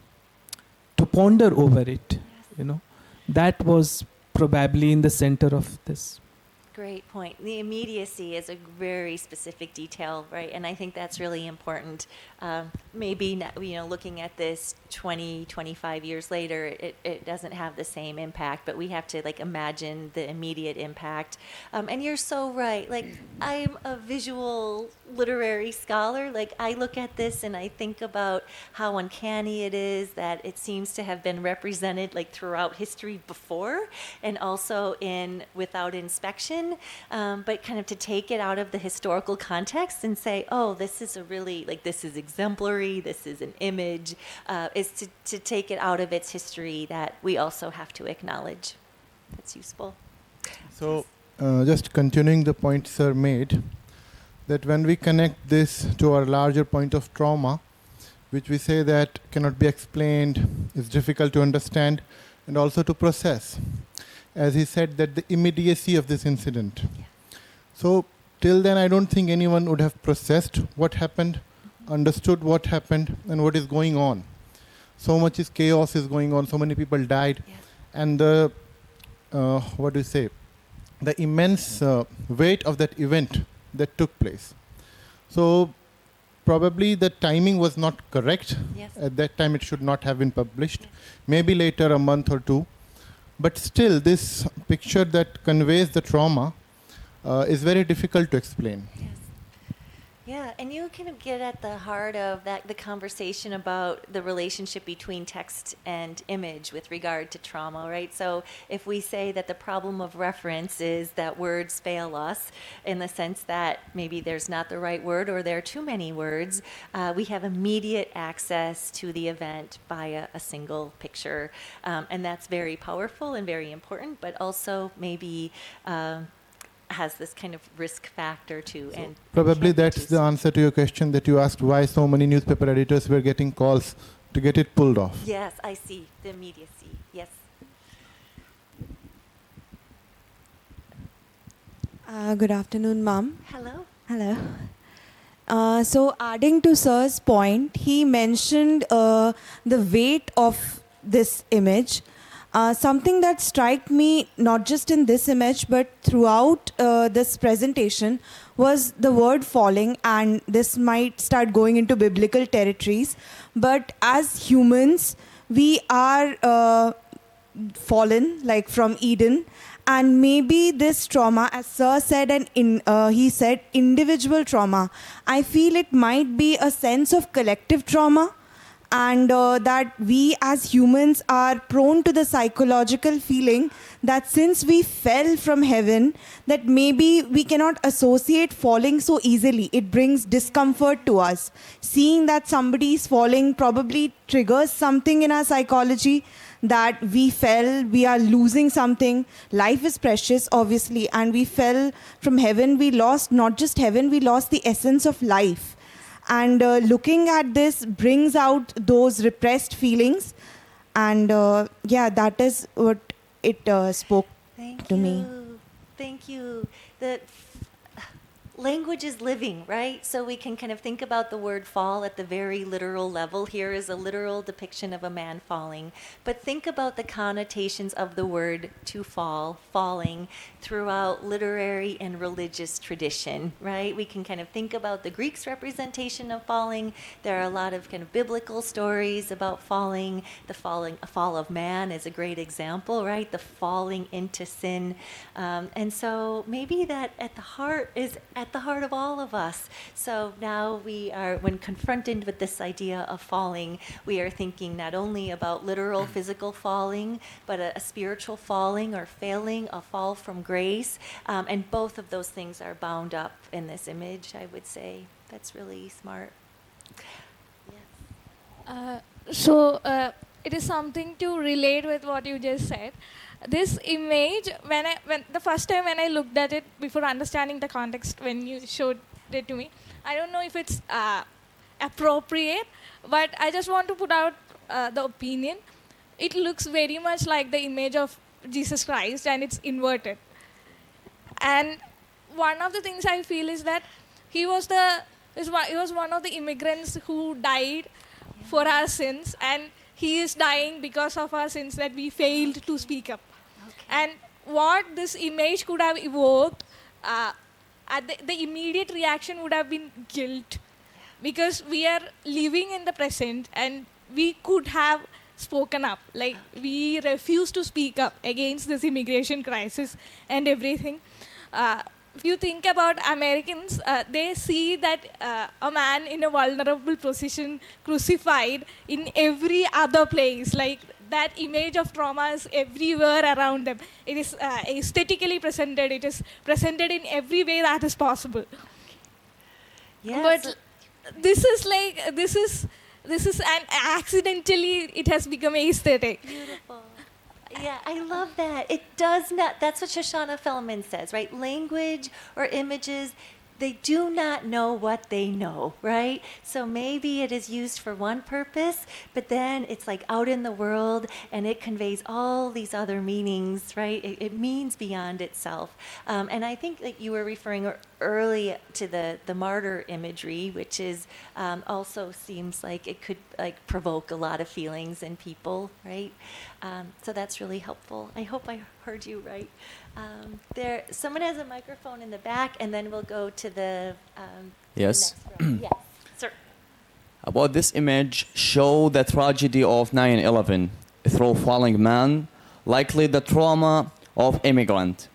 ponder over it, Yes. that was probably in the center of this. Great point. The immediacy is a very specific detail, right? And I think that's really important. Maybe, looking at this 20, 25 years later, it doesn't have the same impact, but we have to imagine the immediate impact. And you're so right. I'm a visual literary scholar. I look at this and I think about how uncanny it is that it seems to have been represented throughout history before, and also without inspection. But kind of to take it out of the historical context and say, oh, this is this is exemplary, this is an image, is to take it out of its history that we also have to acknowledge. That's useful. So, just continuing the point Sir made, that when we connect this to our larger point of trauma, which we say that cannot be explained, is difficult to understand, and also to process. As he said, that the immediacy of this incident. Yeah. So till then, I don't think anyone would have processed what happened, understood what happened, and what is going on. So much chaos is going on, so many people died, Yeah. and the, the immense weight of that event that took place. So probably the timing was not correct. Yes. At that time, it should not have been published. Maybe later, a month or two. But still, this picture that conveys the trauma is very difficult to explain. Yes. Yeah, and you kind of get at the heart of the conversation about the relationship between text and image with regard to trauma, right? So if we say that the problem of reference is that words fail us in the sense that maybe there's not the right word or there are too many words, we have immediate access to the event via a single picture. And that's very powerful and very important, but also maybe has this kind of risk factor too. So and probably that's the answer to your question that you asked, why so many newspaper editors were getting calls to get it pulled off. Yes, I see. The immediacy. Yes. Good afternoon, Mom. Hello. Hello. So adding to Sir's point, he mentioned the weight of this image. Something that struck me, not just in this image, but throughout this presentation, was the word falling, and this might start going into biblical territories. But as humans, we are fallen, like from Eden, and maybe this trauma, as Sir said, and he said individual trauma. I feel it might be a sense of collective trauma. And that we as humans are prone to the psychological feeling that since we fell from heaven, that maybe we cannot associate falling so easily. It brings discomfort to us. Seeing that somebody is falling probably triggers something in our psychology, that we fell, we are losing something. Life is precious, obviously, and we fell from heaven. We lost not just heaven, we lost the essence of life. And looking at this brings out those repressed feelings. And that is what it spoke to me. Thank you. The language is living, right? So we can kind of think about the word fall at the very literal level. Here is a literal depiction of a man falling. But think about the connotations of the word to fall, falling, throughout literary and religious tradition, right? We can kind of think about the Greeks' representation of falling. There are a lot of kind of biblical stories about falling. A fall of man is a great example, right? The falling into sin. And so maybe that at the heart of all of us. So now we are, when confronted with this idea of falling, we are thinking not only about literal physical falling, but a spiritual falling or failing, a fall from grace. And both of those things are bound up in this image, I would say. That's really smart. Yes. So it is something to relate with what you just said. This image, when the first time when I looked at it before understanding the context, when you showed it to me, I don't know if it's appropriate, but I just want to put out the opinion. It looks very much like the image of Jesus Christ, and it's inverted. And one of the things I feel is that he was he was one of the immigrants who died for our sins, and he is dying because of our sins that we failed to speak up. And what this image could have evoked, the immediate reaction would have been guilt, because we are living in the present and we could have spoken up. Like, we refuse to speak up against this immigration crisis and everything. If you think about Americans, they see that a man in a vulnerable position crucified in every other place. Like, that image of trauma is everywhere around them. It is aesthetically presented. It is presented in every way that is possible. Yes. But this is and accidentally it has become aesthetic. Beautiful. Yeah, I love that. It does not, that's what Shoshana Fellman says, right? Language or images, they do not know what they know, right? So maybe it is used for one purpose, but then it's like out in the world and it conveys all these other meanings, right? It means beyond itself. And I think that you were referring early to the martyr imagery, which is also seems like it could like provoke a lot of feelings in people, right? So that's really helpful. I hope I heard you right. Someone has a microphone in the back, and then we'll go to the Yes. next row. Yes, sir. About this image, show the tragedy of 9/11 through falling man, likely the trauma of immigrant.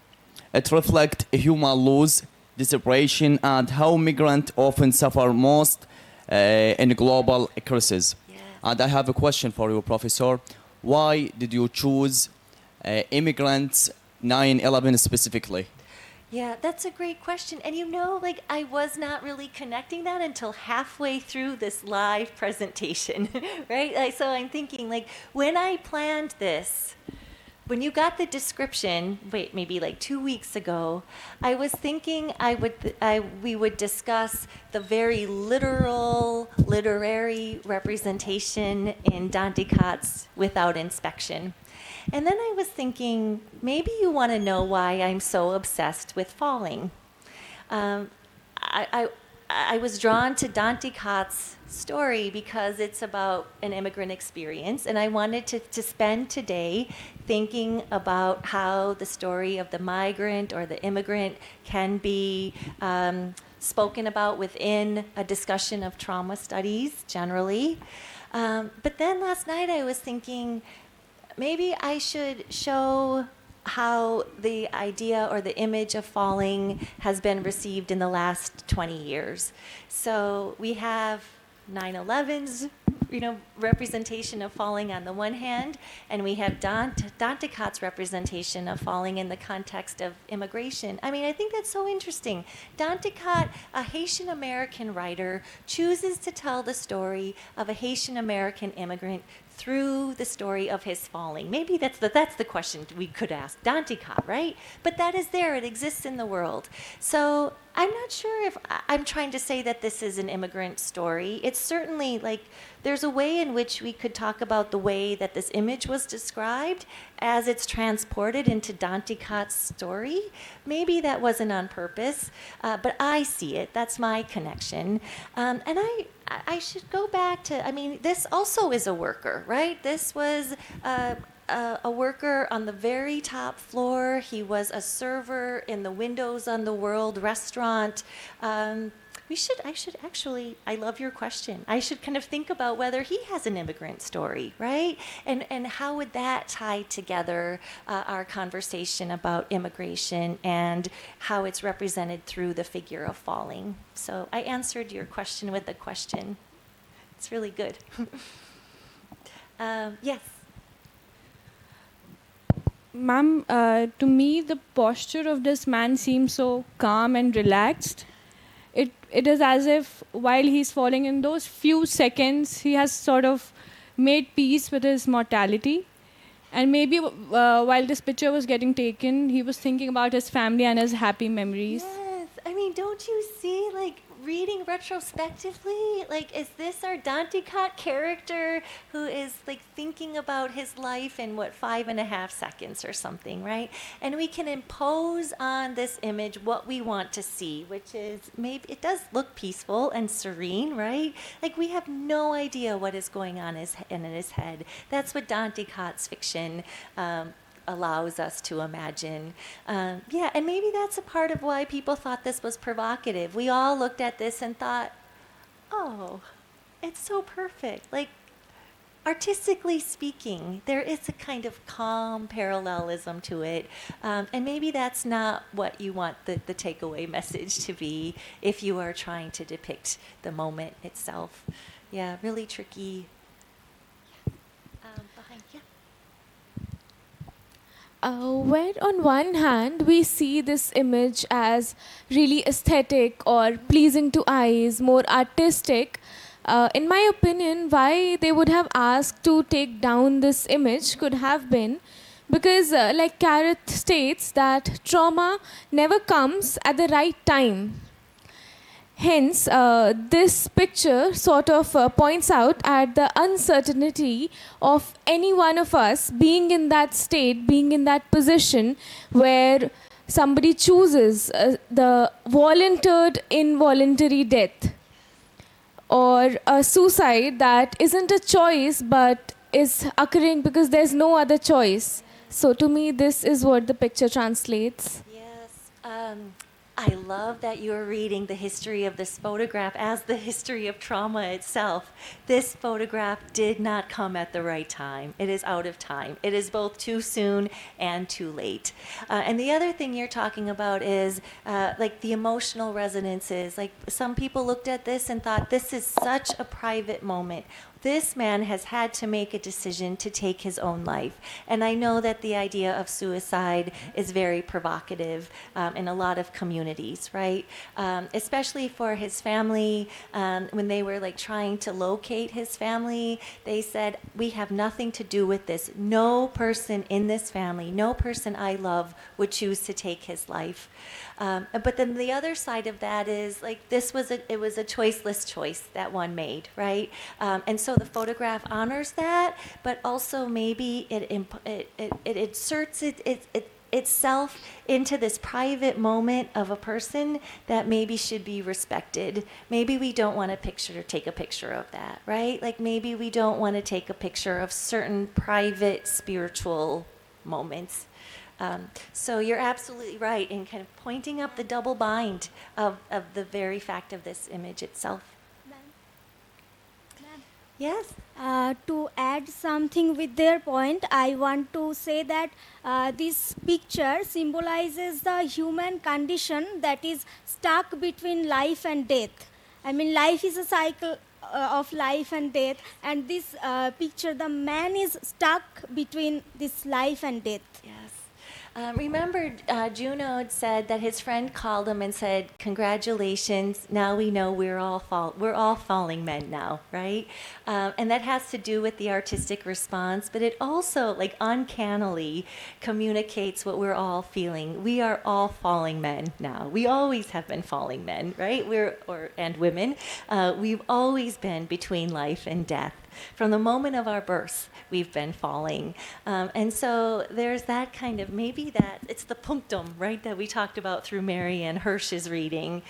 It reflects human loss, desperation, and how migrants often suffer most in global crisis. Yes. And I have a question for you, Professor. Why did you choose immigrants 9/11 specifically? Yeah, that's a great question. And you know, like, I was not really connecting that until halfway through this live presentation, right? Like, so I'm thinking, like, when I planned this, when you got the description, maybe like 2 weeks ago, I was thinking we would discuss the very literary representation in Dante Cott's Without Inspection. And then I was thinking, maybe you want to know why I'm so obsessed with falling. I was drawn to Dante Cott's story because it's about an immigrant experience, and I wanted to spend today thinking about how the story of the migrant or the immigrant can be spoken about within a discussion of trauma studies generally. But then last night I was thinking, maybe I should show how the idea or the image of falling has been received in the last 20 years. So we have 9/11's, representation of falling on the one hand, and we have Dante Cott's representation of falling in the context of immigration. I mean, I think that's so interesting. Dante Cott, a Haitian American writer, chooses to tell the story of a Haitian American immigrant through the story of his falling. Maybe that's the question we could ask Dante Cott, right? But that is there. It exists in the world. So I'm not sure if I'm trying to say that this is an immigrant story. It's certainly like there's a way in which we could talk about the way that this image was described as it's transported into Dante Cott's story. Maybe that wasn't on purpose, but I see it. That's my connection. And I should go back to, this also is a worker, right? This was a worker on the very top floor. He was a server in the Windows on the World restaurant. I love your question. I should kind of think about whether he has an immigrant story, right? And how would that tie together our conversation about immigration and how it's represented through the figure of falling. So I answered your question with a question. It's really good. Yes. Ma'am, to me, the posture of this man seems so calm and relaxed. It is as if while he's falling in those few seconds, he has sort of made peace with his mortality. And maybe while this picture was getting taken, he was thinking about his family and his happy memories. Yes, I mean, don't you see, like, reading retrospectively, like, is this our Dante Cot character who is, like, thinking about his life in, 5.5 seconds or something, right? And we can impose on this image what we want to see, which is maybe it does look peaceful and serene, right? Like, we have no idea what is going on in his head. That's what Dante Cot's fiction allows us to imagine. Yeah, and maybe that's a part of why people thought this was provocative. We all looked at this and thought, oh, it's so perfect. Like, artistically speaking, there is a kind of calm parallelism to it. And maybe that's not what you want the takeaway message to be if you are trying to depict the moment itself. Yeah, really tricky. Behind you. Where on one hand we see this image as really aesthetic or pleasing to eyes, more artistic, in my opinion, why they would have asked to take down this image could have been because, like Kareth states, that trauma never comes at the right time. Hence, this picture sort of points out at the uncertainty of any one of us being in that state, being in that position where somebody chooses the volunteered involuntary death or a suicide that isn't a choice but is occurring because there's no other choice. So to me, this is what the picture translates. Yes. I love that you're reading the history of this photograph as the history of trauma itself. This photograph did not come at the right time. It is out of time. It is both too soon and too late. And the other thing you're talking about is like the emotional resonances. Like some people looked at this and thought, this is such a private moment. This man has had to make a decision to take his own life. And I know that the idea of suicide is very provocative in a lot of communities, right? Especially for his family. When they were like trying to locate his family, they said, we have nothing to do with this. No person in this family, no person I love would choose to take his life. But then the other side of that is like it was a choiceless choice that one made, right? And so the photograph honors that, but also maybe it inserts itself into this private moment of a person that maybe should be respected. Maybe we don't want to take a picture of that, right? Like maybe we don't want to take a picture of certain private spiritual moments. So you're absolutely right in kind of pointing up the double bind of the very fact of this image itself. Yes? To add something with their point, I want to say that this picture symbolizes the human condition that is stuck between life and death. I mean, life is a cycle of life and death, and this picture, the man is stuck between this life and death. Yes. Remember, Juno said that his friend called him and said, "Congratulations! Now we know we're all falling men now, right?" And that has to do with the artistic response, but it also, like, uncannily communicates what we're all feeling. We are all falling men now. We always have been falling men, right? And women. We've always been between life and death. From the moment of our birth, we've been falling. And so there's that kind of, maybe that, it's the punctum, right, that we talked about through Marianne Hirsch's reading.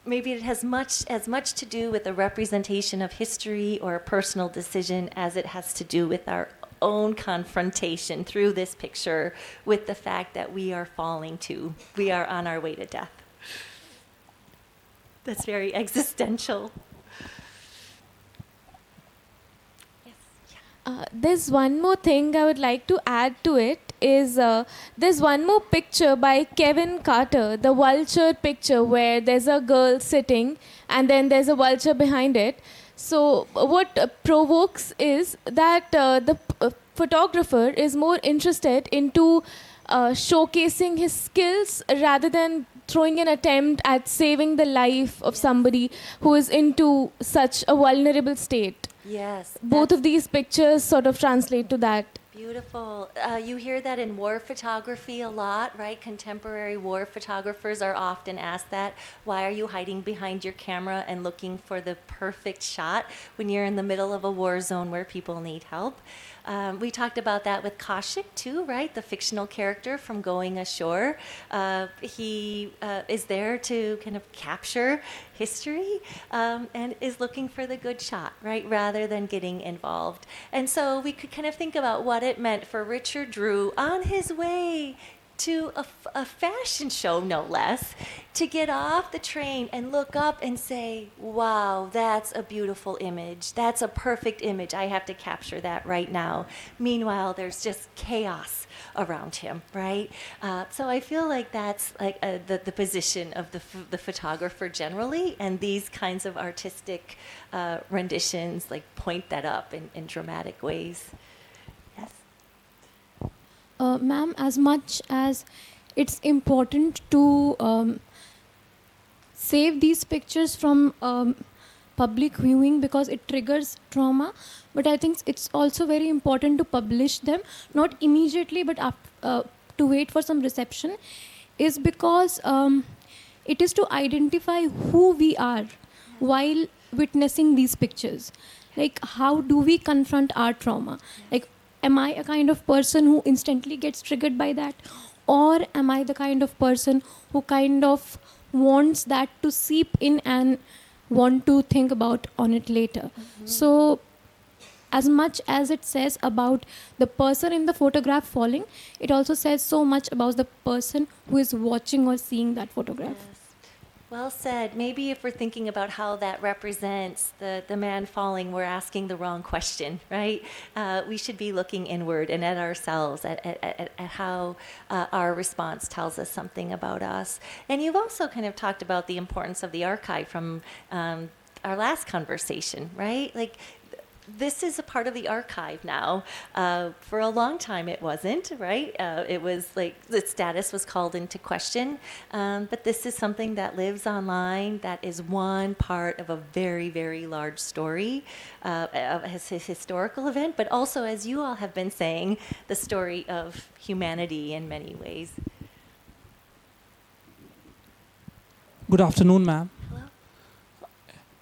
Maybe it has as much to do with a representation of history or a personal decision as it has to do with our own confrontation through this picture with the fact that we are falling too. We are on our way to death. That's very existential. There's one more thing I would like to add to it is there's one more picture by Kevin Carter, the vulture picture where there's a girl sitting and then there's a vulture behind it. So what provokes is that the photographer is more interested into showcasing his skills rather than throwing an attempt at saving the life of somebody who is into such a vulnerable state. Yes. Both of these pictures sort of translate to that. Beautiful. You hear that in war photography a lot, right? Contemporary war photographers are often asked that. Why are you hiding behind your camera and looking for the perfect shot when you're in the middle of a war zone where people need help? We talked about that with Kaushik too, right? The fictional character from Going Ashore. He is there to kind of capture history and is looking for the good shot, right? Rather than getting involved. And so we could kind of think about what it meant for Richard Drew on his way to a fashion show, no less, to get off the train and look up and say, wow, that's a beautiful image. That's a perfect image. I have to capture that right now. Meanwhile, there's just chaos around him, right? So I feel like that's like the position of the photographer generally, and these kinds of artistic renditions like point that up in dramatic ways. Yes. Ma'am, as much as it's important to save these pictures from public viewing because it triggers trauma, but I think it's also very important to publish them, not immediately, but to wait for some reception, is because it is to identify who we are while witnessing these pictures. Like, how do we confront our trauma? Like, am I a kind of person who instantly gets triggered by that? Or am I the kind of person who kind of wants that to seep in and want to think about on it later? So, as much as it says about the person in the photograph falling, it also says so much about the person who is watching or seeing that photograph. Yes. Well said. Maybe if we're thinking about how that represents the man falling, we're asking the wrong question, right? We should be looking inward and at ourselves, at how our response tells us something about us. And you've also kind of talked about the importance of the archive from our last conversation, right? Like, this is a part of the archive now. For a long time it wasn't, right? It was like the status was called into question. But this is something that lives online, that is one part of a very, very large story, of a historical event, but also, as you all have been saying, the story of humanity in many ways. Good afternoon, ma'am. Hello?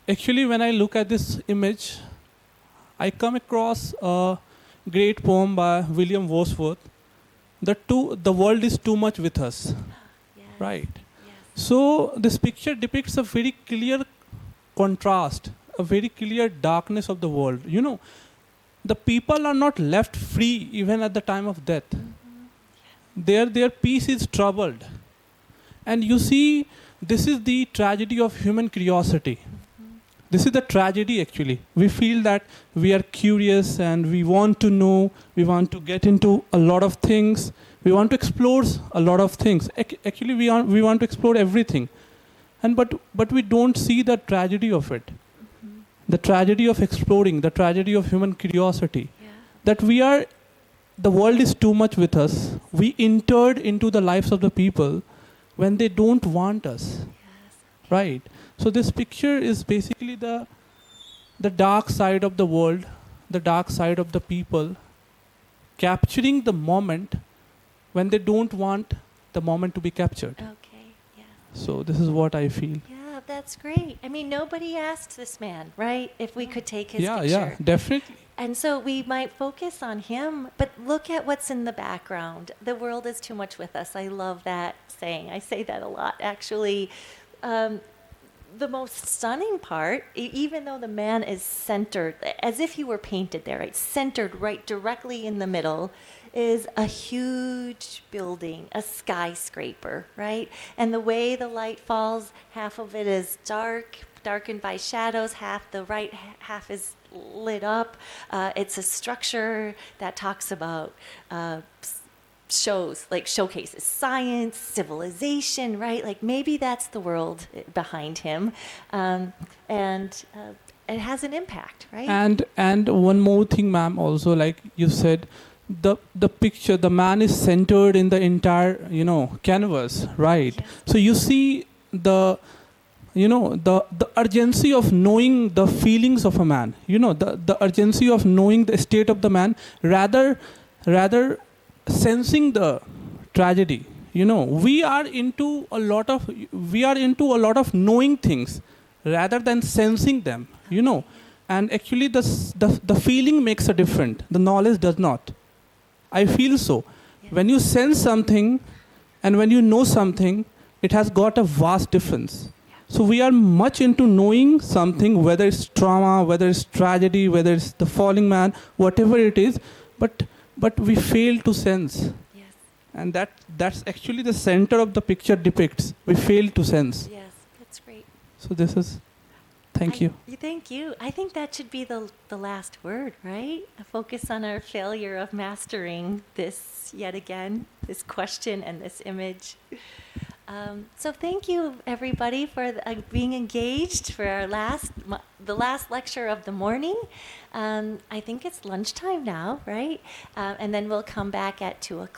Actually, when I look at this image, I come across a great poem by William Wordsworth. The world is too much with us, Yes. right? Yes. So this picture depicts a very clear contrast, a very clear darkness of the world. You know, the people are not left free even at the time of death. Their peace is troubled. And you see, this is the tragedy of human curiosity. This is the tragedy, actually. We feel that we are curious and we want to know, we want to get into a lot of things, we want to explore a lot of things. Actually, we want to explore everything. But we don't see the tragedy of it. The tragedy of exploring, the tragedy of human curiosity. Yeah. That the world is too much with us. We entered into the lives of the people when they don't want us. Yes. Right. So this picture is basically the dark side of the world, the dark side of the people, capturing the moment when they don't want the moment to be captured. Okay. Yeah. So this is what I feel. Yeah, that's great. I mean, nobody asked this man, right? If we could take his Yeah, picture. definitely. And so we might focus on him, but look at what's in the background. The world is too much with us. I love that saying. I say that a lot, actually. The most stunning part, even though the man is centered, as if he were painted there, right? Centered right directly in the middle, is a huge building, a skyscraper, right? And the way the light falls, half of it is darkened by shadows, the right half is lit up. It's a structure that talks about showcases science, civilization, right? Like maybe that's the world behind him, and it has an impact, right? And one more thing, ma'am, also, like you said, the picture, the man is centered in the entire, canvas, right? Yes. So you see the the urgency of knowing the feelings of a man, the urgency of knowing the state of the man, rather sensing the tragedy. We are into a lot of knowing things rather than sensing them. And actually the feeling makes a difference, the knowledge does not. I feel so. When you sense something and when you know something, it has got a vast difference. So we are much into knowing something, whether it's trauma, whether it's tragedy, whether it's the falling man, whatever it is, but we fail to sense. Yes. And that's actually the center of the picture depicts. We fail to sense. Yes, that's great. So this is, thank you. Thank you. I think that should be the last word, right? A focus on our failure of mastering this yet again, this question and this image. So thank you, everybody, for being engaged for our the last lecture of the morning. I think it's lunchtime now, right? And then we'll come back at 2:00.